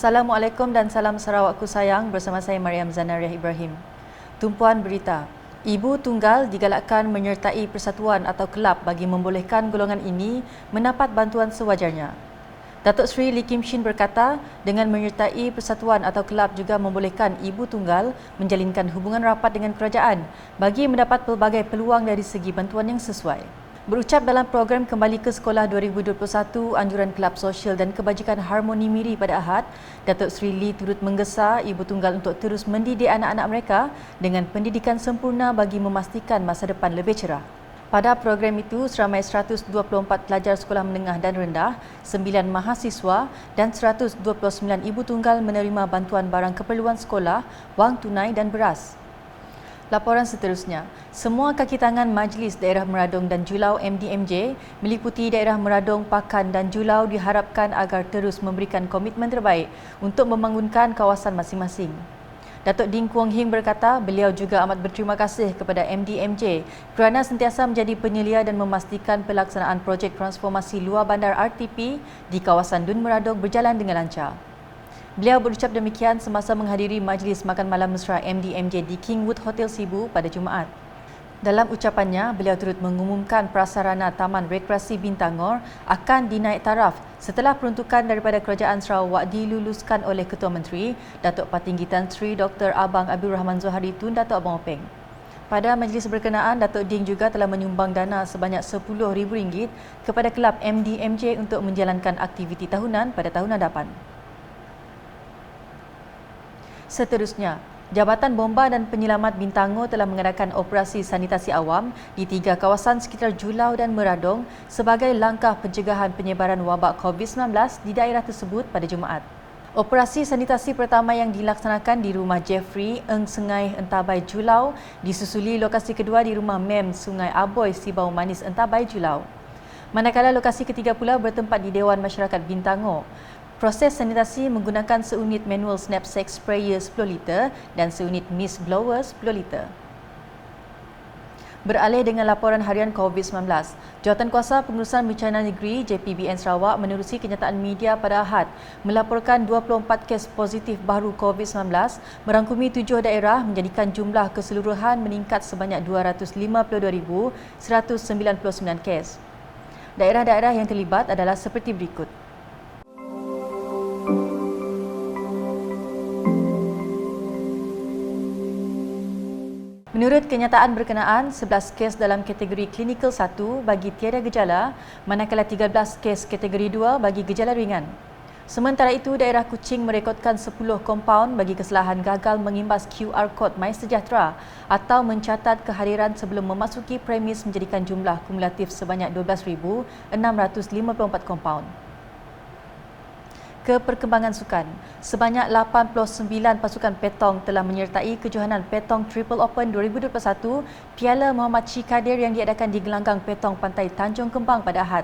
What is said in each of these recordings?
Assalamualaikum dan salam Sarawakku sayang, bersama saya Mariam Zanariah Ibrahim. Tumpuan berita. Ibu tunggal digalakkan menyertai persatuan atau kelab bagi membolehkan golongan ini mendapat bantuan sewajarnya. Datuk Seri Lee Kim Shin berkata, dengan menyertai persatuan atau kelab juga membolehkan ibu tunggal menjalinkan hubungan rapat dengan kerajaan bagi mendapat pelbagai peluang dari segi bantuan yang sesuai. Berucap dalam program Kembali ke Sekolah 2021 Anjuran Kelab Sosial dan Kebajikan Harmoni Miri pada Ahad, Datuk Seri Lee turut menggesa ibu tunggal untuk terus mendidik anak-anak mereka dengan pendidikan sempurna bagi memastikan masa depan lebih cerah. Pada program itu, seramai 124 pelajar sekolah menengah dan rendah, 9 mahasiswa dan 129 ibu tunggal menerima bantuan barang keperluan sekolah, wang tunai dan beras. Laporan seterusnya, semua kaki tangan Majlis Daerah Meradong dan Julau MDMJ meliputi Daerah Meradong, Pakan dan Julau diharapkan agar terus memberikan komitmen terbaik untuk membangunkan kawasan masing-masing. Datuk Ding Kuang Hing berkata, beliau juga amat berterima kasih kepada MDMJ kerana sentiasa menjadi penyelia dan memastikan pelaksanaan projek transformasi luar bandar RTP di kawasan Dun Meradong berjalan dengan lancar. Beliau berucap demikian semasa menghadiri Majlis Makan Malam Mesra MDMJ di Kingwood Hotel Sibu pada Jumaat. Dalam ucapannya, beliau turut mengumumkan prasarana Taman Rekreasi Bintangor akan dinaik taraf setelah peruntukan daripada Kerajaan Sarawak diluluskan oleh Ketua Menteri, Datuk Patinggi Tan Sri Dr. Abang Abdul Rahman Zohari Tun Datuk Abang Openg. Pada majlis berkenaan, Datuk Ding juga telah menyumbang dana sebanyak RM10,000 kepada kelab MDMJ untuk menjalankan aktiviti tahunan pada tahun hadapan. Seterusnya, Jabatan Bomba dan Penyelamat Bintangor telah mengadakan operasi sanitasi awam di 3 kawasan sekitar Julau dan Meradong sebagai langkah pencegahan penyebaran wabak COVID-19 di daerah tersebut pada Jumaat. Operasi sanitasi pertama yang dilaksanakan di rumah Jeffrey Eng Sengai Entabai Julau disusuli lokasi kedua di rumah Mem Sungai Aboy Sibau Manis Entabai Julau. Manakala lokasi ketiga pula bertempat di Dewan Masyarakat Bintangor. Proses sanitasi menggunakan seunit manual knapsack sprayer 10 liter dan seunit mist blower 10 liter. Beralih dengan laporan harian COVID-19, Jawatankuasa Pengurusan Bencana Negeri JPBN Sarawak menerusi kenyataan media pada Ahad melaporkan 24 kes positif baru COVID-19 merangkumi 7 daerah menjadikan jumlah keseluruhan meningkat sebanyak 252,199 kes. Daerah-daerah yang terlibat adalah seperti berikut. Menurut kenyataan berkenaan, 11 kes dalam kategori klinikal 1 bagi tiada gejala, manakala 13 kes kategori 2 bagi gejala ringan. Sementara itu, daerah Kuching merekodkan 10 kompaun bagi kesalahan gagal mengimbas QR Code MySejahtera atau mencatat kehadiran sebelum memasuki premis menjadikan jumlah kumulatif sebanyak 12,654 kompaun. Ke perkembangan sukan, sebanyak 89 pasukan petong telah menyertai kejohanan Petong Triple Open 2021 Piala Muhammad Chi Kadir yang diadakan di gelanggang Petong Pantai Tanjung Kembang pada Ahad.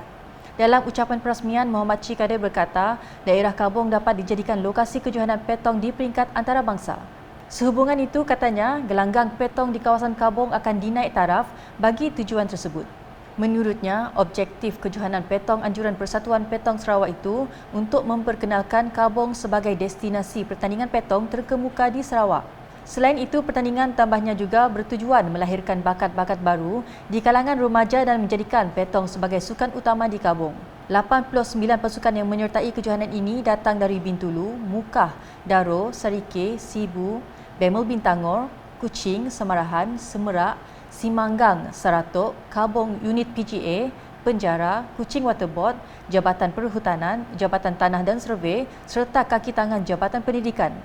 Dalam ucapan perasmian, Muhammad Chi Kadir berkata, daerah Kabong dapat dijadikan lokasi kejohanan petong di peringkat antarabangsa. Sehubungan itu, katanya, gelanggang petong di kawasan Kabong akan dinaik taraf bagi tujuan tersebut. Menurutnya, objektif kejohanan petong Anjuran Persatuan Petong Sarawak itu untuk memperkenalkan Kabong sebagai destinasi pertandingan petong terkemuka di Sarawak. Selain itu, pertandingan tambahnya juga bertujuan melahirkan bakat-bakat baru di kalangan remaja dan menjadikan petong sebagai sukan utama di Kabong. 89 pasukan yang menyertai kejohanan ini datang dari Bintulu, Mukah, Daro, Sarike, Sibu, Bemel Bintangor, Kuching, Semarahan, Semerak, Simanggang, Saratok, Kabong Unit PGA, Penjara, Kuching Waterboard, Jabatan Perhutanan, Jabatan Tanah dan Survey serta kaki tangan Jabatan Pendidikan.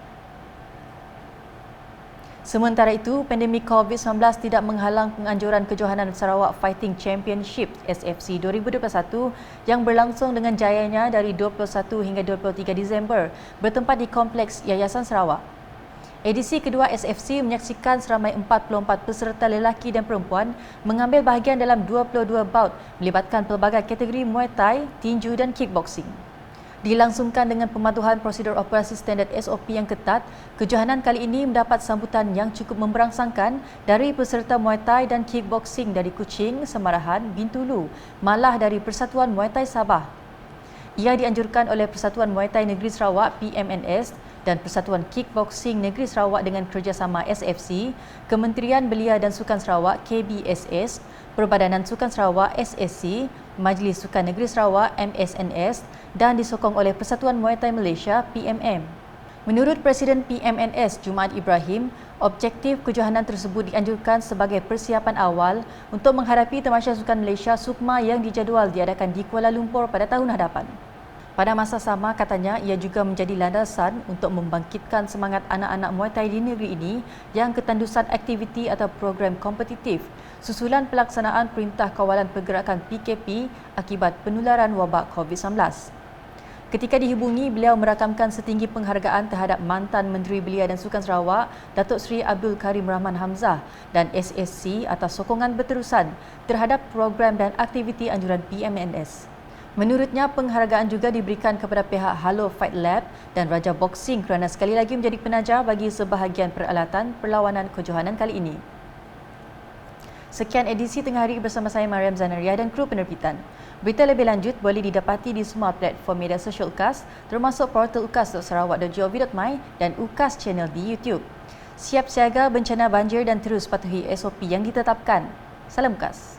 Sementara itu, pandemik COVID-19 tidak menghalang penganjuran kejohanan Sarawak Fighting Championship SFC 2021 yang berlangsung dengan jayanya dari 21 hingga 23 Disember bertempat di Kompleks Yayasan Sarawak. Edisi kedua SFC menyaksikan seramai 44 peserta lelaki dan perempuan mengambil bahagian dalam 22 bout melibatkan pelbagai kategori Muay Thai, tinju dan kickboxing. Dilangsungkan dengan pematuhan prosedur operasi standard SOP yang ketat, kejohanan kali ini mendapat sambutan yang cukup memberangsangkan dari peserta Muay Thai dan kickboxing dari Kuching, Semarahan, Bintulu, malah dari Persatuan Muay Thai Sabah. Ia dianjurkan oleh Persatuan Muay Thai Negeri Sarawak PMNS dan Persatuan Kickboxing Negeri Sarawak dengan kerjasama SFC, Kementerian Belia dan Sukan Sarawak KBSS, Perbadanan Sukan Sarawak SSC, Majlis Sukan Negeri Sarawak MSNS dan disokong oleh Persatuan Muay Thai Malaysia PMM. Menurut Presiden PMNS Jumaat Ibrahim, objektif kejohanan tersebut dianjurkan sebagai persiapan awal untuk menghadapi Tamasya Sukan Malaysia SUKMA yang dijadual diadakan di Kuala Lumpur pada tahun hadapan. Pada masa sama, katanya ia juga menjadi landasan untuk membangkitkan semangat anak-anak Muay Thai di negeri ini yang ketandusan aktiviti atau program kompetitif susulan pelaksanaan Perintah Kawalan Pergerakan PKP akibat penularan wabak COVID-19. Ketika dihubungi, beliau merakamkan setinggi penghargaan terhadap mantan Menteri Belia dan Sukan Sarawak, Datuk Seri Abdul Karim Rahman Hamzah dan SSC atas sokongan berterusan terhadap program dan aktiviti anjuran PMNS. Menurutnya, penghargaan juga diberikan kepada pihak Halo Fight Lab dan Raja Boxing kerana sekali lagi menjadi penaja bagi sebahagian peralatan perlawanan kejohanan kali ini. Sekian edisi Tengah Hari bersama saya Mariam Zanaria dan kru penerbitan. Berita lebih lanjut boleh didapati di semua platform media sosial UKAS termasuk portal ukas.sarawak.gov.my dan UKAS channel di YouTube. Siap siaga bencana banjir dan terus patuhi SOP yang ditetapkan. Salam UKAS.